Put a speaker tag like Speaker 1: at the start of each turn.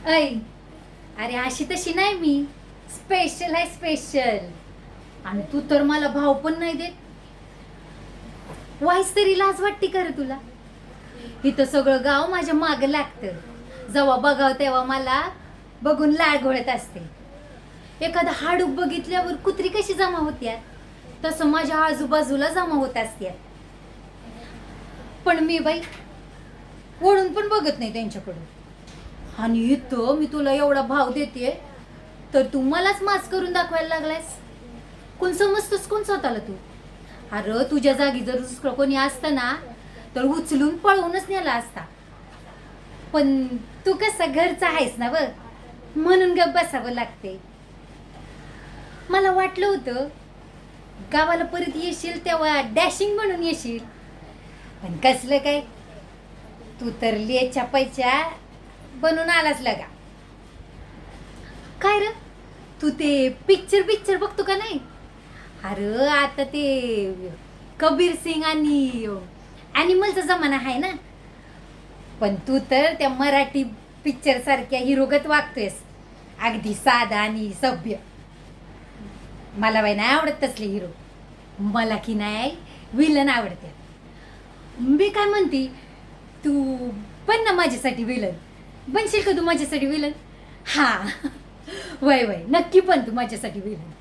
Speaker 1: ऐ अरे अशी तशी नाही मी. स्पेशल आहे स्पेशल. आणि तू तर मला भाव पण नाही देत. वाईस तरी लाज वाटते का रे तुला? इथं सगळं गाव माझ्या माग लागतं. जेव्हा बघाव तेव्हा मला बघून लाळ घोळत असते. एखादा हाडूक बघितल्यावर कुत्री कशी जमा होत्या तसं माझ्या आजूबाजूला जमा होत असत्या. पण मी बाई वळून पण बघत नाही त्यांच्याकडून. आणि इथं मी तुला एवढा भाव देते तर तू मलाच मास करून दाखवायला लागलायस. कोण समजतोस कोण स्वतःला तू? अरे तुझ्या जागी जर दुसरं कोणी असतं ना तर उचलून पळवूनच नेला असता. पण तू कसा घरचा आहेस ना बघ, म्हणून गप बसावं लागते. मला वाटलं होतं गावाला परत येशील तेव्हा डॅशिंग म्हणून येशील, पण कसलं काय, तू तर लेच्या पैच्या बनून आलास लगा. काय र तू ते पिक्चर पिक्चर बघतो का नाही? अरे आता ते कबीर सिंग आणि ॲनिमलचा जमाना आहे ना. पण तू तर त्या मराठी पिक्चर सारख्या हिरोगत वागतोयस, अगदी साधा आणि सभ्य. मला बाई नाही आवडत तसले हिरो. मला की नाही विलन आवडते. मी काय म्हणते, तू पण ना माझ्यासाठी विलन. बनशील का तू माझ्यासाठी विलन? हा वय वय नक्की पण तू माझ्यासाठी विलन.